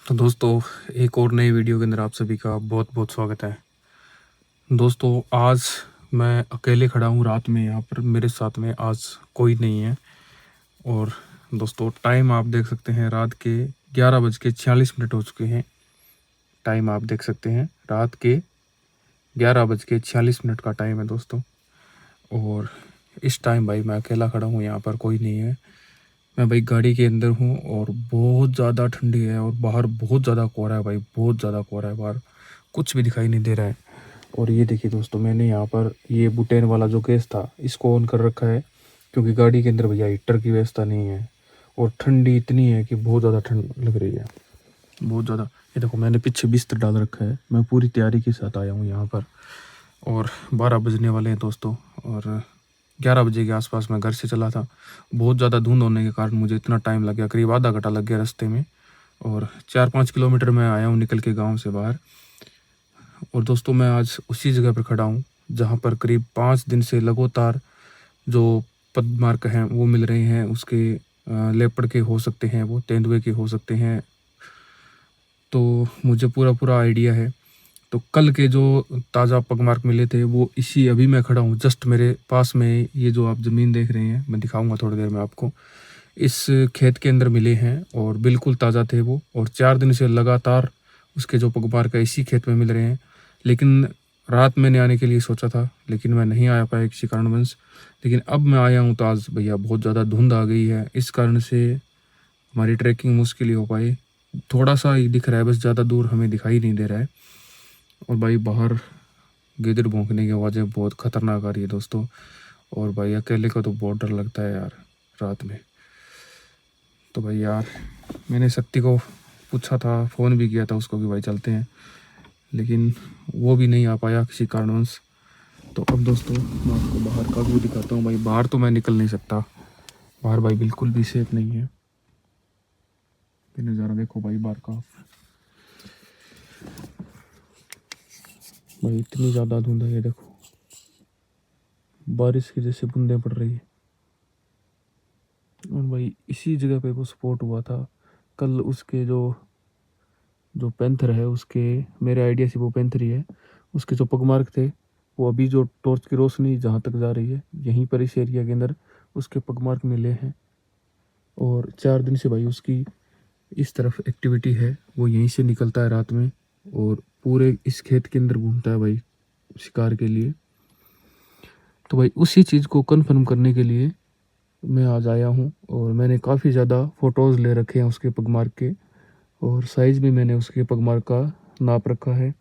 तो दोस्तों, एक और नई वीडियो के अंदर आप सभी का बहुत बहुत स्वागत है। दोस्तों, आज मैं अकेले खड़ा हूँ रात में। यहाँ पर मेरे साथ में आज कोई नहीं है। और दोस्तों, टाइम आप देख सकते हैं, रात के 11:46 हो चुके हैं। टाइम आप देख सकते हैं, रात के 11:46 का टाइम है दोस्तों। और इस टाइम भाई मैं अकेला खड़ा हूँ, यहाँ पर कोई नहीं है। मैं भाई गाड़ी के अंदर हूँ और बहुत ज़्यादा ठंडी है और बाहर बहुत ज़्यादा कोहरा है भाई, बहुत ज़्यादा कोहरा है। बाहर कुछ भी दिखाई नहीं दे रहा है। और ये देखिए दोस्तों, मैंने यहाँ पर ये बुटेन वाला जो गैस था इसको ऑन कर रखा है, क्योंकि गाड़ी के अंदर भैया हीटर की व्यवस्था नहीं है। और ठंडी इतनी है कि बहुत ज़्यादा ठंड लग रही है, बहुत ज़्यादा। ये देखो, मैंने पीछे बिस्तर डाल रखा है। मैं पूरी तैयारी के साथ आया हूँ यहाँ पर। और 12 बजने वाले हैं दोस्तों। और 11 बजे के आसपास मैं घर से चला था। बहुत ज़्यादा धुंध होने के कारण मुझे इतना टाइम लग गया, करीब आधा घंटा लग गया रास्ते में। और 4-5 किलोमीटर मैं आया हूँ निकल के गांव से बाहर। और दोस्तों, मैं आज उसी जगह पर खड़ा हूँ जहाँ पर करीब 5 दिन से लगातार जो पदमार्क हैं वो मिल रहे हैं। उसके लेपर्ड के हो सकते हैं, वो तेंदुए के हो सकते हैं। तो मुझे पूरा पूरा आइडिया है। तो कल के जो ताज़ा पगमार्क मिले थे वो इसी अभी मैं खड़ा हूँ जस्ट मेरे पास में। ये जो आप ज़मीन देख रहे हैं, मैं दिखाऊंगा थोड़ी देर में आपको, इस खेत के अंदर मिले हैं और बिल्कुल ताज़ा थे वो। और 4 दिन से लगातार उसके जो पगमार्क है इसी खेत में मिल रहे हैं। लेकिन रात मैंने आने के लिए सोचा था, लेकिन मैं नहीं आ पाया किसी कारणवश। लेकिन अब मैं आया हूँ तो आज भैया बहुत ज़्यादा धुंध आ गई है। इस कारण से हमारी ट्रैकिंग मुश्किल ही हो पाई। थोड़ा सा ही दिख रहा है, बस, ज़्यादा दूर हमें दिखाई नहीं दे रहा है। और भाई बाहर गिद्ध भौंकने की आवाज़ें बहुत ख़तरनाक आ रही है दोस्तों। और भाई अकेले का तो बहुत डर लगता है यार रात में। तो भाई यार, मैंने शक्ति को पूछा था, फ़ोन भी किया था उसको कि भाई चलते हैं, लेकिन वो भी नहीं आ पाया किसी कारणवश। तो अब दोस्तों, मैं आपको बाहर का व्यू दिखाता हूँ। भाई बाहर तो मैं निकल नहीं सकता, बाहर भाई बिल्कुल भी सेफ नहीं है। ये नज़ारा देखो भाई बाहर का। भाई इतनी ज़्यादा धुंध है, ये देखो, बारिश की जैसे बूंदें पड़ रही है। और भाई इसी जगह पे वो स्पॉट हुआ था कल। उसके जो जो पैंथर है, उसके, मेरे आइडिया से वो पैंथर ही है। उसके जो पगमार्क थे वो अभी जो टॉर्च की रोशनी जहाँ तक जा रही है, यहीं पर इस एरिया के अंदर उसके पगमार्क मिले हैं। और 4 दिन से भाई उसकी इस तरफ एक्टिविटी है, वो यहीं से निकलता है रात में और पूरे इस खेत के अंदर घूमता है भाई शिकार के लिए। तो भाई उसी चीज़ को कन्फर्म करने के लिए मैं आज आया हूँ। और मैंने काफ़ी ज़्यादा फ़ोटोज़ ले रखे हैं उसके पगमार्क के, और साइज़ भी मैंने उसके पगमार्क का नाप रखा है।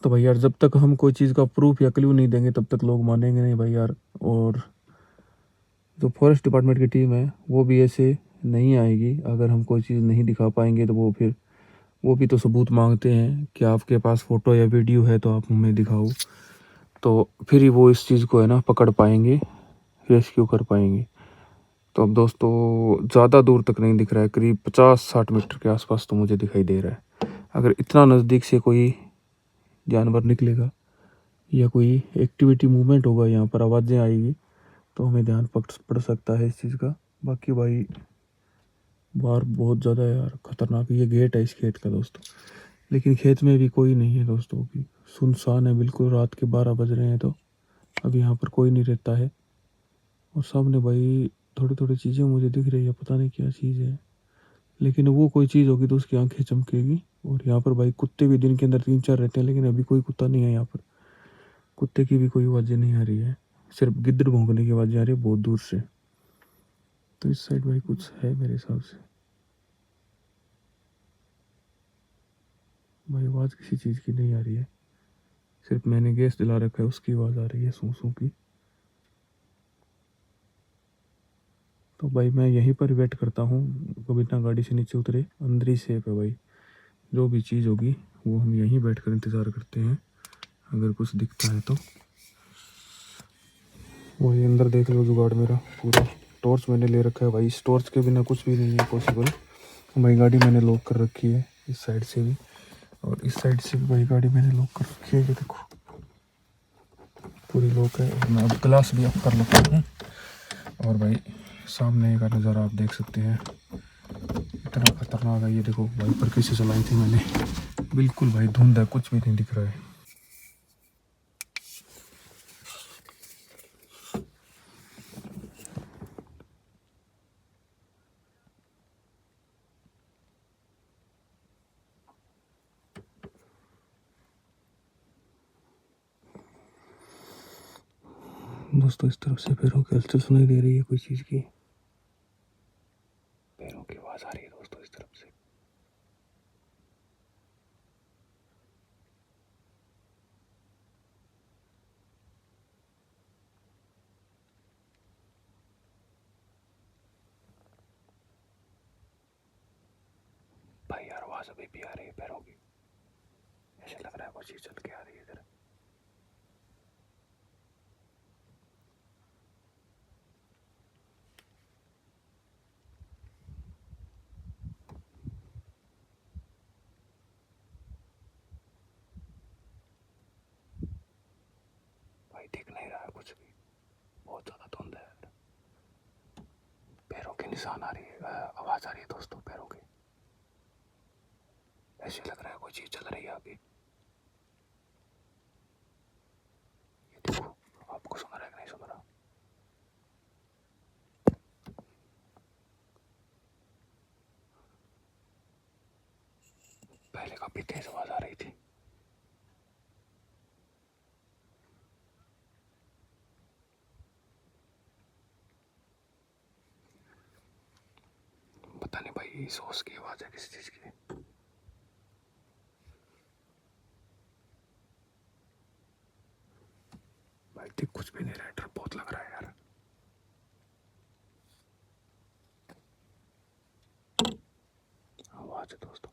तो भाई यार, जब तक हम कोई चीज़ का प्रूफ या क्लू नहीं देंगे तब तक लोग मानेंगे नहीं भाई यार। और जो फॉरेस्ट डिपार्टमेंट की टीम है वो भी ऐसे नहीं आएगी अगर हम कोई चीज़ नहीं दिखा पाएंगे। तो वो भी तो सबूत मांगते हैं कि आपके पास फ़ोटो या वीडियो है तो आप हमें दिखाओ, तो फिर ही वो इस चीज़ को है ना पकड़ पाएंगे, रेस्क्यू कर पाएंगे। तो अब दोस्तों, ज़्यादा दूर तक नहीं दिख रहा है, करीब 50-60 मीटर के आसपास तो मुझे दिखाई दे रहा है। अगर इतना नज़दीक से कोई जानवर निकलेगा या कोई एक्टिविटी मूवमेंट होगा, यहाँ पर आवाज़ें आएगी, तो हमें ध्यान पड़ सकता है इस चीज़ का। बाकी भाई बाहर बहुत ज़्यादा यार ख़तरनाक, ये गेट है इस खेत का दोस्तों। लेकिन खेत में भी कोई नहीं है दोस्तों, भी सुनसान है बिल्कुल। रात के 12 बज रहे हैं तो अब यहाँ पर कोई नहीं रहता है। और सामने भाई थोड़ी थोड़ी चीज़ें मुझे दिख रही है, पता नहीं क्या चीज़ है, लेकिन वो कोई चीज़ होगी तो उसकी आंखें चमकेगी। और यहाँ पर भाई कुत्ते भी दिन के अंदर 3-4 रहते हैं, लेकिन अभी कोई कुत्ता नहीं है यहाँ पर। कुत्ते की भी कोई आवाज़ें नहीं आ रही है, सिर्फ गिद्ध भौंकने की आवाज़ें आ रही है बहुत दूर से। तो इस साइड भाई कुछ है मेरे हिसाब से। भाई आवाज़ किसी चीज़ की नहीं आ रही है, सिर्फ मैंने गैस जला रखा है उसकी आवाज़ आ रही है, सूं सूं की। तो भाई मैं यहीं पर वेट करता हूँ, कभी ना गाड़ी से नीचे उतरे, अंदर ही सेफ है भाई। जो भी चीज़ होगी वो हम यहीं बैठ कर इंतज़ार करते हैं, अगर कुछ दिखता है तो। वही अंदर देख लो जुगाड़ मेरा पूरा। टॉर्च मैंने ले रखा है भाई, इस टॉर्च के बिना कुछ भी नहीं है पॉसिबल। भाई गाड़ी मैंने लॉक कर रखी है इस साइड से भी, और इस साइड से भी भाई गाड़ी मैंने लॉक कर रखी है। ये देखो पूरी लॉक है। और मैं अब ग्लास भी ऑफ कर लेता हूँ। और भाई सामने का नज़ारा आप देख सकते हैं, इतना खतरनाक है ये। देखो वाइपर कैसे चलाई थी मैंने, बिल्कुल भाई धुंध है, कुछ भी नहीं दिख रहा है। दोस्तों इस तरफ से पैरों की हलचल सुनाई दे रही है कोई चीज़ की, पैरों की आवाज़ आ रही है दोस्तों इस तरफ से। भाई यार आवाज़ अभी भी आ रही है पैरों की, ऐसे लग रहा है कोई चीज़ चल के आ रही है इधर। भाई दिख नहीं रहा है कुछ भी, बहुत ज़्यादा धुंध है। पैरों के निशान आ रही है, आवाज़ आ रही है दोस्तों पैरों की, ऐसे लग रहा है कोई चीज़ चल रही है अभी। ये देखो, आपको सुन रहा है कि नहीं सुन रहा? पहले काफी तेज आवाज आ रही थी। पता नहीं भाई सॉस की आवाज है किसी चीज की। भाई देख कुछ भी नहीं रहा, डर बहुत लग रहा है यार। आवाज है दोस्तों।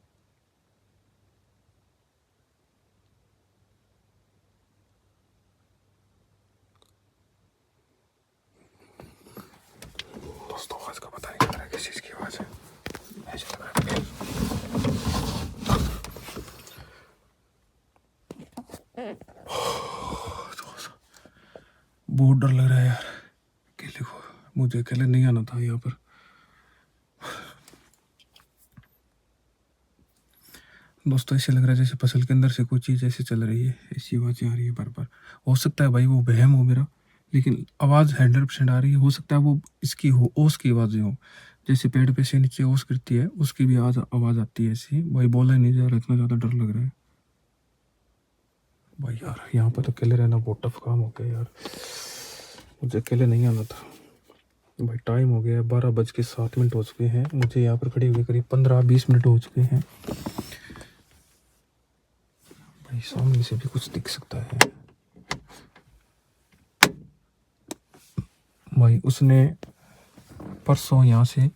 दोस्तों आवाज का पता नहीं चल रहा है किस चीज की आवाज है, ऐसे लग रहा है। बहुत डर लग रहा है यार, अकेले को, मुझे अकेले नहीं आना था यहाँ पर। दोस्तों ऐसे लग रहा है जैसे फसल के अंदर से कोई चीज़ ऐसे चल रही है, ऐसी आवाज़ें आ रही है बार बार। हो सकता है भाई वो वहम हो मेरा, लेकिन आवाज़ 100% आ रही है। हो सकता है वो इसकी हो, ओस की आवाज़ें हो, जैसे पेड़ पे से नीचे ओस गिरती है उसकी भी आवाज़ आती है ऐसी। भाई बोला ही नहीं जा रहा, इतना ज़्यादा डर लग रहा है भाई। यार यहाँ पर तो अकेले रहना बहुत टफ काम हो गया यार, मुझे अकेले नहीं आना था। भाई टाइम हो गया है, 12:07 हो चुके हैं, मुझे यहाँ पर खड़े हुए करीब 15-20 मिनट हो चुके हैं। भाई सामने से भी कुछ दिख सकता है। भाई उसने परसों यहाँ से,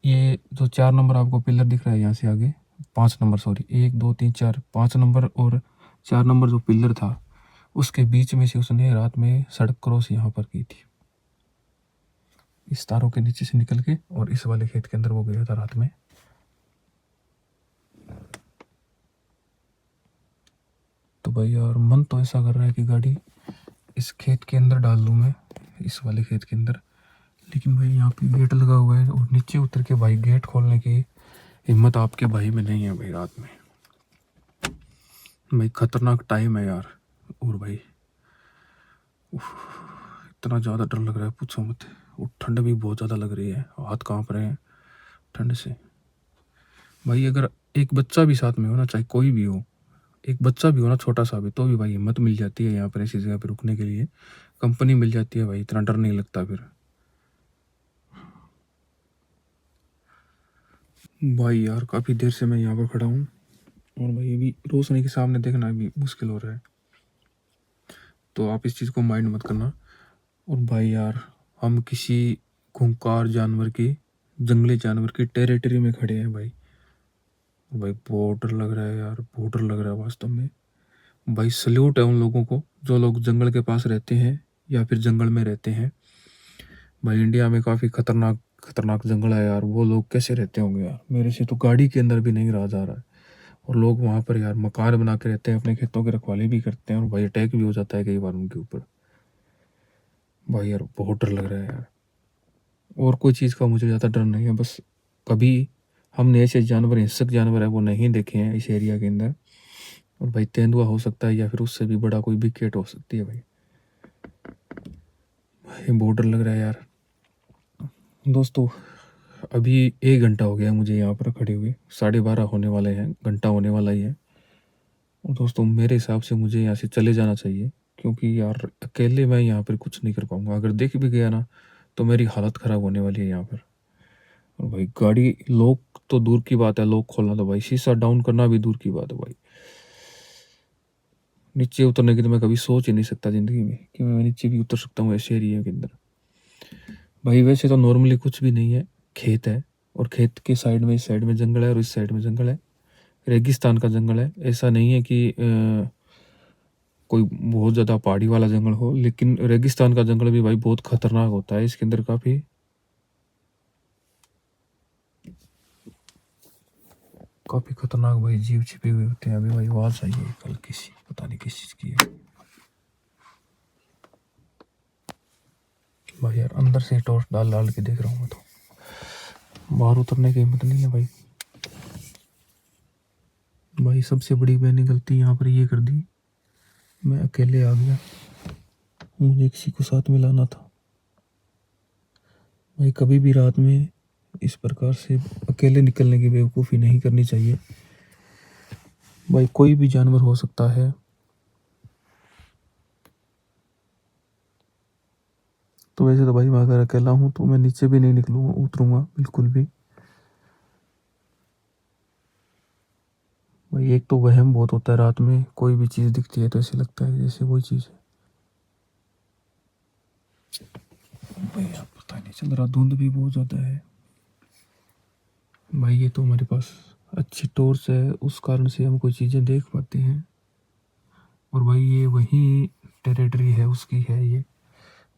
ये जो 4 नंबर आपको पिलर दिख रहा है यहाँ से आगे, 5 नंबर सॉरी, 1 2 3 4 5 नंबर और 4 नंबर जो पिलर था उसके बीच में से उसने रात में सड़क क्रॉस यहाँ पर की थी, इस तारों के नीचे से निकल के, और इस वाले खेत के अंदर वो गया था रात में। तो भाई यार मन तो ऐसा कर रहा है कि गाड़ी इस खेत के अंदर डाल दूँ मैं, इस वाले खेत के अंदर, लेकिन भाई यहाँ पे गेट लगा हुआ है और नीचे उतर के भाई गेट खोलने की हिम्मत आपके भाई में नहीं है भाई रात में। भाई खतरनाक टाइम है यार, और भाई इतना ज़्यादा डर लग रहा है पूछो मत, और ठंड भी बहुत ज़्यादा लग रही है, हाथ कांप रहे हैं ठंड से। भाई अगर एक बच्चा भी साथ में हो ना, चाहे कोई भी हो, एक बच्चा भी हो ना छोटा सा भी, तो भी भाई हिम्मत मिल जाती है यहाँ पर ऐसी जगह पर रुकने के लिए, कंपनी मिल जाती है भाई, इतना डर नहीं लगता फिर। भाई यार काफ़ी देर से मैं यहाँ पर खड़ा हूँ, और भाई अभी रोशनी के सामने देखना भी मुश्किल हो रहा है, तो आप इस चीज़ को माइंड मत करना। और भाई यार हम किसी खूंखार जानवर की, जंगली जानवर की टेरिटरी में खड़े हैं भाई। भाई बहुत डर लग रहा है यार, बहुत डर लग रहा है वास्तव में। भाई सल्यूट है उन लोगों को जो लोग जंगल के पास रहते हैं या फिर जंगल में रहते हैं। भाई इंडिया में काफ़ी खतरनाक खतरनाक जंगल है यार, वो लोग कैसे रहते होंगे यार, मेरे से तो गाड़ी के अंदर भी नहीं रहा जा रहा है। और लोग वहाँ पर यार मकान बना के रहते हैं, अपने खेतों की रखवाली भी करते हैं, और भाई अटैक भी हो जाता है कई बार उनके ऊपर। भाई यार बहुत डर लग रहा है यार, और कोई चीज़ का मुझे ज़्यादा डर नहीं है, बस कभी हमने ऐसे जानवर, हिंसक जानवर है वो नहीं देखे हैं इस एरिया के अंदर। और भाई तेंदुआ हो सकता है या फिर उससे भी बड़ा कोई बिग कैट हो सकती है भाई। बहुत डर लग रहा है यार। दोस्तों अभी 1 घंटा हो गया मुझे यहाँ पर खड़े हुए, 12:30 होने वाले हैं, घंटा होने वाला ही है। और दोस्तों मेरे हिसाब से मुझे यहाँ से चले जाना चाहिए, क्योंकि यार अकेले मैं यहाँ पर कुछ नहीं कर पाऊँगा। अगर देख भी गया ना तो मेरी हालत ख़राब होने वाली है यहाँ पर। और भाई गाड़ी लॉक तो दूर की बात है, लॉक खोलना तो भाई, शीशा डाउन करना भी दूर की बात है भाई। नीचे उतरने की तो मैं कभी सोच ही नहीं सकता ज़िंदगी में कि मैं नीचे भी उतर सकता हूँ ऐसे एरिया के अंदर। भाई वैसे तो नॉर्मली कुछ भी नहीं है, खेत है, और खेत के साइड में, इस साइड में जंगल है और इस साइड में जंगल है, रेगिस्तान का जंगल है। ऐसा नहीं है कि कोई बहुत ज़्यादा पहाड़ी वाला जंगल हो, लेकिन रेगिस्तान का जंगल भी भाई बहुत खतरनाक होता है। इसके अंदर काफ़ी खतरनाक भाई जीव छिपे हुए होते हैं। अभी भाई आवाज़ आई है कल किसी, पता नहीं किस चीज़ की है भाई। यार अंदर से टॉर्च डाल डाल के देख रहा हूँ मैं, तो बाहर उतरने की हिम्मत नहीं है भाई। भाई सबसे बड़ी मैंने गलती यहाँ पर ये कर दी, मैं अकेले आ गया, मुझे किसी को साथ में लाना था भाई। कभी भी रात में इस प्रकार से अकेले निकलने की बेवकूफ़ी नहीं करनी चाहिए भाई। कोई भी जानवर हो सकता है, तो वैसे तो भाई मैं अगर अकेला हूँ तो मैं नीचे भी नहीं निकलूँगा, उतरूँगा बिल्कुल भी भाई। एक तो वहम बहुत होता है, रात में कोई भी चीज़ दिखती है तो ऐसे लगता है जैसे वही चीज़ है भाई। यार पता नहीं चल रहा, धुंध भी बहुत ज़्यादा है भाई। ये तो हमारे पास अच्छी टॉर्च है, उस कारण से हम कोई चीज़ें देख पाते हैं। और भाई ये वही टेरिटरी है उसकी है ये,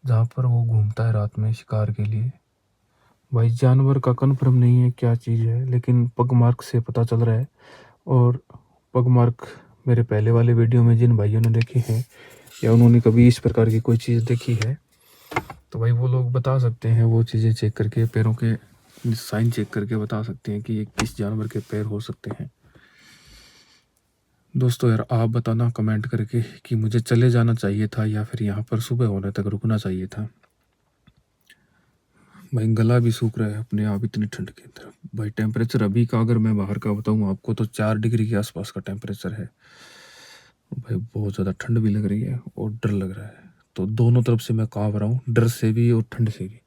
जहाँ पर वो घूमता है रात में शिकार के लिए भाई। जानवर का कन्फर्म नहीं है क्या चीज़ है, लेकिन पग मार्क से पता चल रहा है। और पग मार्क मेरे पहले वाले वीडियो में जिन भाइयों ने देखे हैं या उन्होंने कभी इस प्रकार की कोई चीज़ देखी है, तो भाई वो लोग बता सकते हैं, वो चीज़ें चेक करके, पैरों के साइन चेक करके बता सकते हैं कि ये किस जानवर के पैर हो सकते हैं। दोस्तों यार आप बताना कमेंट करके कि मुझे चले जाना चाहिए था या फिर यहाँ पर सुबह होने तक रुकना चाहिए था भाई। गला भी सूख रहा है अपने आप इतनी ठंड के अंदर भाई। टेम्परेचर अभी का अगर मैं बाहर का बताऊँ आपको तो 4 डिग्री के आसपास का टेम्परेचर है भाई। बहुत ज़्यादा ठंड भी लग रही है और डर लग रहा है, तो दोनों तरफ से मैं काँप रहा हूँ, डर से भी और ठंड से भी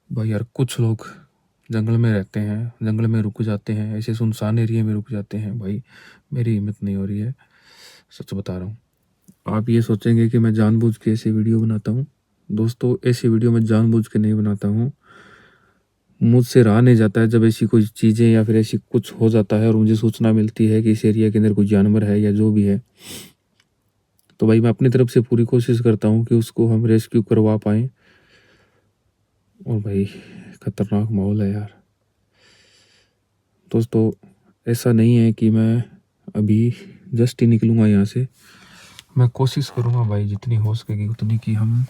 भाई। यार कुछ लोग जंगल में रहते हैं, जंगल में रुक जाते हैं, ऐसे सुनसान एरिया में रुक जाते हैं भाई। मेरी हिम्मत नहीं हो रही है, सच बता रहा हूँ। आप ये सोचेंगे कि मैं जानबूझ के ऐसे वीडियो बनाता हूँ, दोस्तों ऐसे वीडियो मैं जानबूझ के नहीं बनाता हूँ। मुझसे रहा नहीं जाता है जब ऐसी कोई चीज़ें या फिर ऐसी कुछ हो जाता है और मुझे सूचना मिलती है कि इस एरिया के अंदर कोई जानवर है या जो भी है, तो भाई मैं अपनी तरफ से पूरी कोशिश करता हूँ कि उसको हम रेस्क्यू करवा पाएँ। और भाई खतरनाक माहौल है यार। दोस्तों ऐसा नहीं है कि मैं अभी जस्ट ही निकलूँगा यहाँ से, मैं कोशिश करूँगा भाई जितनी हो सकेगी उतनी, कि हम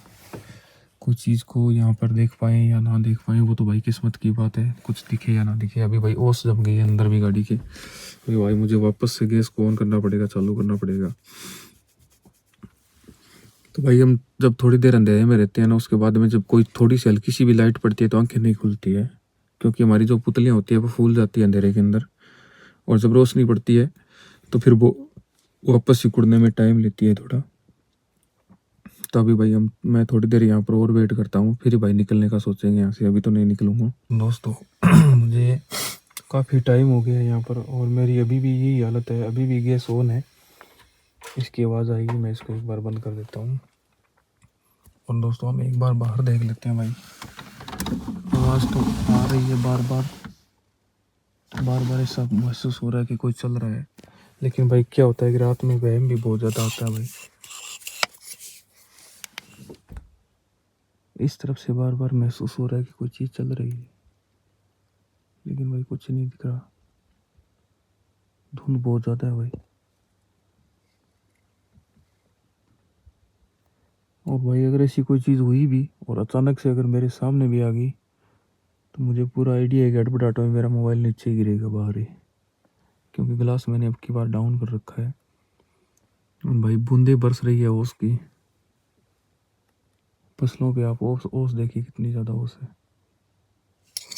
कुछ चीज़ को यहाँ पर देख पाएँ या ना देख पाएँ, वो तो भाई किस्मत की बात है, कुछ दिखे या ना दिखे। अभी भाई ओस जम गई है अंदर भी गाड़ी के, अभी भाई मुझे वापस से गैस को ऑन करना पड़ेगा, चालू करना पड़ेगा। तो भाई हम जब थोड़ी देर अंधेरे में रहते हैं ना, उसके बाद में जब कोई थोड़ी सी हल्की सी भी लाइट पड़ती है तो आंखें नहीं खुलती है, क्योंकि हमारी जो पुतलियाँ होती है वो फूल जाती है अंधेरे के अंदर। और जब रोशनी पड़ती है तो फिर वो वापस सिकुड़ने में टाइम लेती है थोड़ा। तो अभी भाई मैं थोड़ी देर यहाँ पर और वेट करता हूँ, फिर भाई निकलने का सोचेंगे यहाँ से, अभी तो नहीं निकलूँगा दोस्तों। मुझे काफ़ी टाइम हो गया है यहाँ पर और मेरी अभी भी यही हालत है, अभी भी गैस ऑन है। इसकी आवाज़ आएगी, मैं इसको एक बार बंद कर देता हूँ। और दोस्तों हम एक बार बाहर देख लेते हैं भाई, आवाज़ तो आ रही है बार बार ऐसा महसूस हो रहा है कि कोई चल रहा है। लेकिन भाई क्या होता है कि रात में वहम भी बहुत ज़्यादा आता है भाई। इस तरफ से बार बार महसूस हो रहा है कि कोई चीज़ चल रही है, लेकिन भाई कुछ नहीं दिख रहा, धुंध बहुत ज़्यादा है भाई। और भाई अगर ऐसी कोई चीज़ हुई भी और अचानक से अगर मेरे सामने भी आ गई तो मुझे पूरा आइडिया है कि अटपटाटों में मेरा मोबाइल नीचे ही गिरेगा बाहर ही, क्योंकि ग्लास मैंने अब की बार डाउन कर रखा है। भाई बूंदे बरस रही है ओस की, फसलों पे आप ओस ओस देखिए कितनी ज़्यादा ओस है।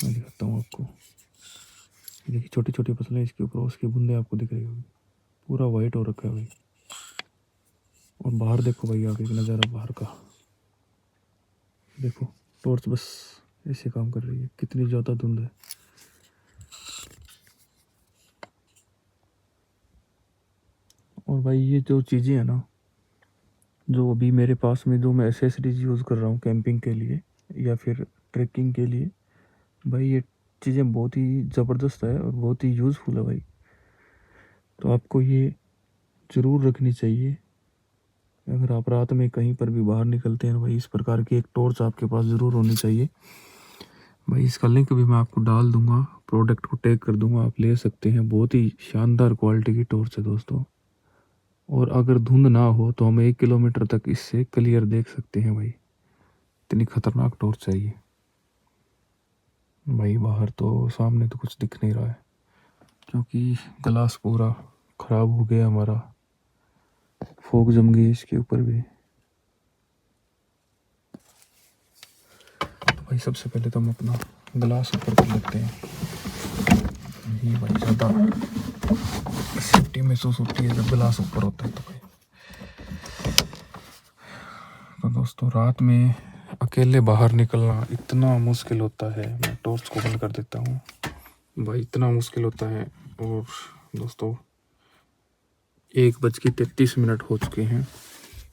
मैं दिखाता हूँ आपको, देखिए छोटी छोटी फसलें, इसके ऊपर ओस की बूंदे आपको दिख रही होगी, पूरा वाइट हो रखा है भाई। और बाहर देखो भाई, आप एक नज़ारा बाहर का देखो, टॉर्च बस ऐसे काम कर रही है, कितनी ज़्यादा धुंध है। और भाई ये जो चीज़ें हैं ना, जो अभी मेरे पास में जो मैं एसेसरीज यूज़ कर रहा हूँ कैंपिंग के लिए या फिर ट्रैकिंग के लिए, भाई ये चीज़ें बहुत ही ज़बरदस्त है और बहुत ही यूज़फुल है भाई। तो आपको ये ज़रूर रखनी चाहिए। अगर आप रात में कहीं पर भी बाहर निकलते हैं भाई, इस प्रकार की एक टॉर्च आपके पास ज़रूर होनी चाहिए भाई। इसका लिंक भी मैं आपको डाल दूंगा, प्रोडक्ट को टैग कर दूंगा, आप ले सकते हैं। बहुत ही शानदार क्वालिटी की टॉर्च है दोस्तों। और अगर धुंध ना हो तो हम 1 किलोमीटर तक इससे क्लियर देख सकते हैं भाई, इतनी खतरनाक टॉर्च है ये भाई। बाहर तो सामने तो कुछ दिख नहीं रहा है, क्योंकि ग्लास पूरा ख़राब हो गया हमारा, फोग जम गई इसके ऊपर भी। तो भाई सबसे पहले तो हम अपना ग्लास ऊपर कर लेते हैं, ये भाई ज़्यादा सेफ्टी महसूस होती है जब ग्लास ऊपर होता है। तो दोस्तों रात में अकेले बाहर निकलना इतना मुश्किल होता है, मैं टॉर्च को बंद कर देता हूँ भाई, इतना मुश्किल होता है। और दोस्तों 1:33 हो चुके हैं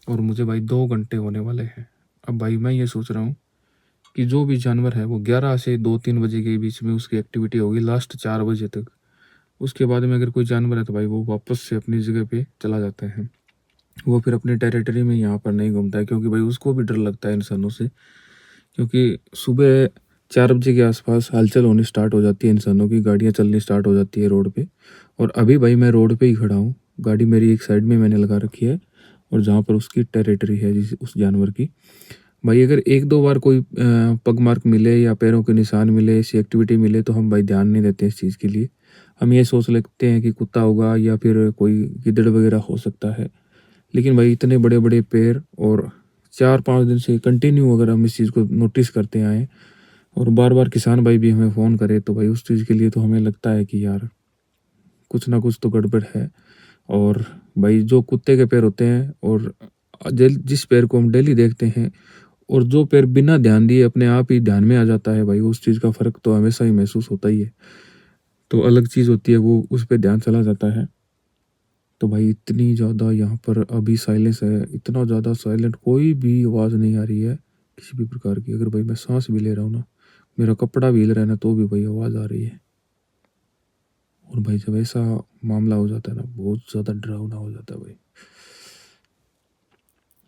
और मुझे भाई 2 घंटे होने वाले हैं। अब भाई मैं ये सोच रहा हूँ कि जो भी जानवर है वो 11 से 2-3 बजे के बीच में उसकी एक्टिविटी होगी, लास्ट 4 बजे तक। उसके बाद में अगर कोई जानवर है तो भाई वो वापस से अपनी जगह पे चला जाता है, वो फिर अपनी टेरिटरी में यहाँ पर नहीं घूमता है, क्योंकि भाई उसको भी डर लगता है इंसानों से। क्योंकि सुबह 4 बजे के आसपास हलचल होनी स्टार्ट हो जाती है इंसानों की, गाड़ियाँ चलनी स्टार्ट हो जाती है रोड पे। और अभी भाई मैं रोड पे ही खड़ा हूँ, गाड़ी मेरी एक साइड में मैंने लगा रखी है, और जहाँ पर उसकी टेरिटरी है जिस उस जानवर की, भाई अगर 1-2 बार कोई पग मार्क मिले या पैरों के निशान मिले, ऐसी एक्टिविटी मिले, तो हम भाई ध्यान नहीं देते इस चीज़ के लिए। हम ये सोच लेते हैं कि कुत्ता होगा या फिर कोई गिद्दड़ वगैरह हो सकता है। लेकिन भाई इतने बड़े बड़े पेड़, और 4-5 दिन से कंटिन्यू अगर हम इस चीज़ को नोटिस करते आए, और बार बार किसान भाई भी हमें फ़ोन करे, तो भाई उस चीज़ के लिए तो हमें लगता है कि यार कुछ ना कुछ तो गड़बड़ है। और भाई जो कुत्ते के पैर होते हैं, और जिस पैर को हम डेली देखते हैं, और जो पैर बिना ध्यान दिए अपने आप ही ध्यान में आ जाता है भाई, उस चीज़ का फ़र्क तो हमेशा ही महसूस होता ही है। तो अलग चीज़ होती है वो, उस पर ध्यान चला जाता है। तो भाई इतनी ज़्यादा यहाँ पर अभी साइलेंस है, इतना ज़्यादा साइलेंट, कोई भी आवाज़ नहीं आ रही है किसी भी प्रकार की। अगर भाई मैं सांस भी ले रहा हूँ ना, मेरा कपड़ा भी हिल रहा है ना, तो भी भाई आवाज़ आ रही है। और भाई जब ऐसा मामला हो जाता है ना, बहुत ज़्यादा डरावना हो जाता है भाई।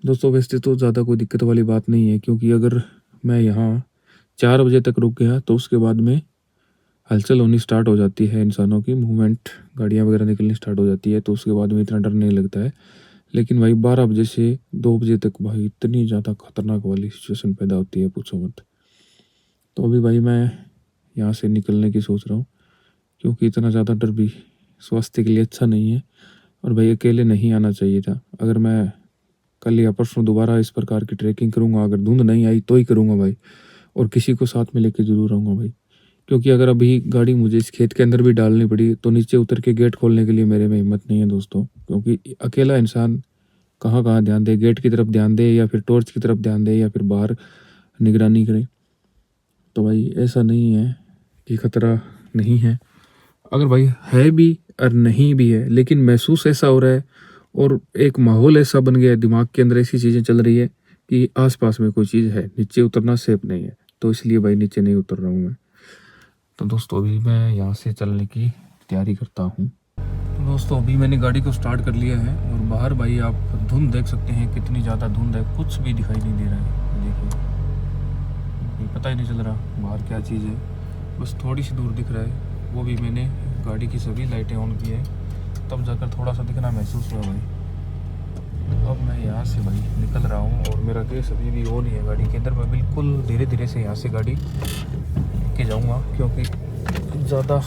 दोस्तों वैसे तो ज़्यादा कोई दिक्कत वाली बात नहीं है, क्योंकि अगर मैं यहाँ 4 बजे तक रुक गया तो उसके बाद में हलचल होनी स्टार्ट हो जाती है, इंसानों की मूवमेंट, गाड़ियाँ वगैरह निकलनी स्टार्ट हो जाती है, तो उसके बाद में इतना डर नहीं लगता है। लेकिन भाई 12 बजे से 2 बजे तक भाई इतनी ज़्यादा खतरनाक वाली सिचुएशन पैदा होती है, पूछो मत। तो अभी भाई मैं यहाँ से निकलने की सोच रहा हूँ, क्योंकि इतना ज़्यादा डर भी स्वास्थ्य के लिए अच्छा नहीं है। और भाई अकेले नहीं आना चाहिए था। अगर मैं कल या परसों दोबारा इस प्रकार की ट्रैकिंग करूँगा, अगर धुंध नहीं आई तो ही करूँगा भाई, और किसी को साथ में लेके ज़रूर आऊँगा भाई। क्योंकि अगर अभी गाड़ी मुझे इस खेत के अंदर भी डालनी पड़ी तो नीचे उतर के गेट खोलने के लिए मेरे में हिम्मत नहीं है दोस्तों। क्योंकि अकेला इंसान कहाँ कहाँ ध्यान दे, गेट की तरफ ध्यान दे या फिर टॉर्च की तरफ ध्यान दे या फिर बाहर निगरानी करे। तो भाई ऐसा नहीं है कि खतरा नहीं है, अगर भाई है भी और नहीं भी है, लेकिन महसूस ऐसा हो रहा है, और एक माहौल ऐसा बन गया है, दिमाग के अंदर ऐसी चीज़ें चल रही है कि आसपास में कोई चीज़ है, नीचे उतरना सेफ नहीं है। तो इसलिए भाई नीचे नहीं उतर रहा हूँ मैं। तो दोस्तों अभी मैं यहाँ से चलने की तैयारी करता हूँ। तो दोस्तों अभी मैंने गाड़ी को स्टार्ट कर लिया है, और बाहर भाई आप धुंध देख सकते हैं, कितनी ज़्यादा धुंध है, कुछ भी दिखाई नहीं दे रहा है। देखिए पता ही नहीं चल रहा बाहर क्या चीज़ है, बस थोड़ी सी दूर दिख रहा है। वो भी मैंने गाड़ी की सभी लाइटें ऑन की है, तब जाकर थोड़ा सा दिखना महसूस हुआ भाई। अब मैं यहाँ से भाई निकल रहा हूँ, और मेरा गैस अभी भी ऑन ही है गाड़ी के अंदर। मैं बिल्कुल धीरे धीरे से यहाँ से गाड़ी भाग के जाऊंगा, क्योंकि ज़्यादा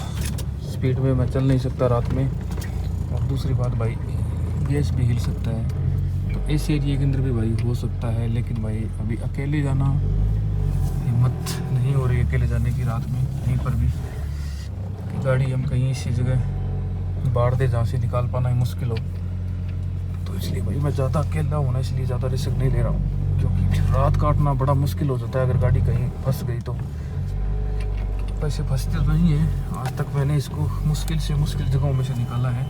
स्पीड में मैं चल नहीं सकता रात में। और दूसरी बात भाई, गैस भी हिल सकता है, तो इस एरिया के अंदर भी भाई हो सकता है। लेकिन भाई अभी अकेले जाना, हिम्मत नहीं हो रही अकेले जाने की रात में कहीं पर भी। गाड़ी हम कहीं इसी जगह बाढ़ दे जहाँ से निकाल पाना ही मुश्किल हो, तो इसलिए भाई मैं ज़्यादा अकेला हूँ ना, इसलिए ज़्यादा रिस्क नहीं ले रहा हूँ, क्योंकि रात काटना बड़ा मुश्किल हो जाता है अगर गाड़ी कहीं फंस गई तो। वैसे फंसती तो नहीं है, आज तक मैंने इसको मुश्किल से मुश्किल जगहों में से निकाला है।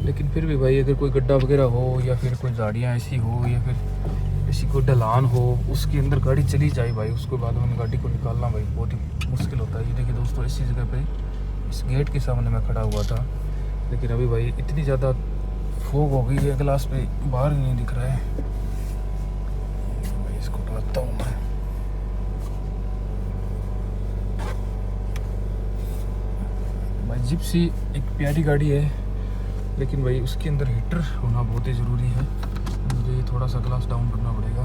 लेकिन फिर भी भाई अगर कोई गड्ढा वगैरह हो, या फिर कोई झाड़ियाँ ऐसी हो, या फिर ऐसी कोई ढलान हो, उसके अंदर गाड़ी चली जाए भाई, उसके बाद में गाड़ी को निकालना भाई बहुत ही मुश्किल होता है। ये देखिए दोस्तों, इसी जगह पे इस गेट के सामने मैं खड़ा हुआ था, लेकिन अभी भाई इतनी ज़्यादा फोग हो गई है, ग्लास पे बाहर ही नहीं दिख रहा है। भाई इसको उठाता हूँ मैं। भाई जिप्सी एक प्यारी गाड़ी है, लेकिन भाई उसके अंदर हीटर होना बहुत ही ज़रूरी है। मुझे थोड़ा सा ग्लास डाउन करना पड़ेगा।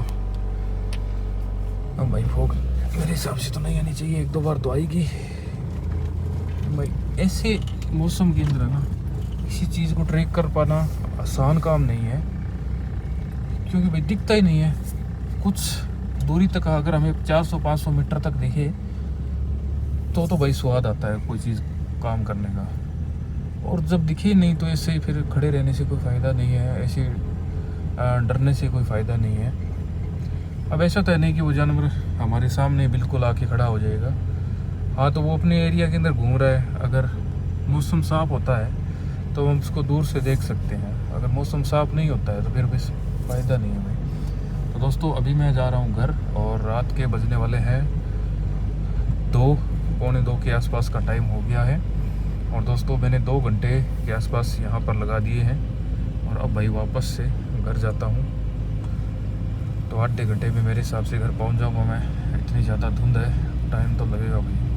अब भाई फोग मेरे हिसाब से तो नहीं आनी चाहिए, एक दो बार तो आएगी भाई। ऐसे मौसम के अंदर ना किसी चीज़ को ट्रैक कर पाना आसान काम नहीं है, क्योंकि भाई दिखता ही नहीं है कुछ दूरी तक। अगर हमें 400-500 मीटर तक दिखे तो भाई स्वाद आता है कोई चीज़ काम करने का, और जब दिखे नहीं तो ऐसे ही फिर खड़े रहने से कोई फ़ायदा नहीं है, ऐसे डरने से कोई फ़ायदा नहीं है। अब ऐसा तो है नहीं कि वो जानवर हमारे सामने बिल्कुल आके खड़ा हो जाएगा। हाँ, तो वो अपने एरिया के अंदर घूम रहा है। अगर मौसम साफ़ होता है तो हम उसको दूर से देख सकते हैं, अगर मौसम साफ़ नहीं होता है तो फिर बस फ़ायदा नहीं है भाई। तो दोस्तों अभी मैं जा रहा हूँ घर, और रात के बजने वाले हैं 2, पौने 2 के आसपास का टाइम हो गया है। और दोस्तों मैंने 2 घंटे के आसपास यहाँ पर लगा दिए हैं, और अब भाई वापस से घर जाता हूँ, तो 8 घंटे में मेरे हिसाब से घर पहुँच जाऊँगा मैं। इतनी ज़्यादा धुंध है, टाइम तो लगेगा भाई।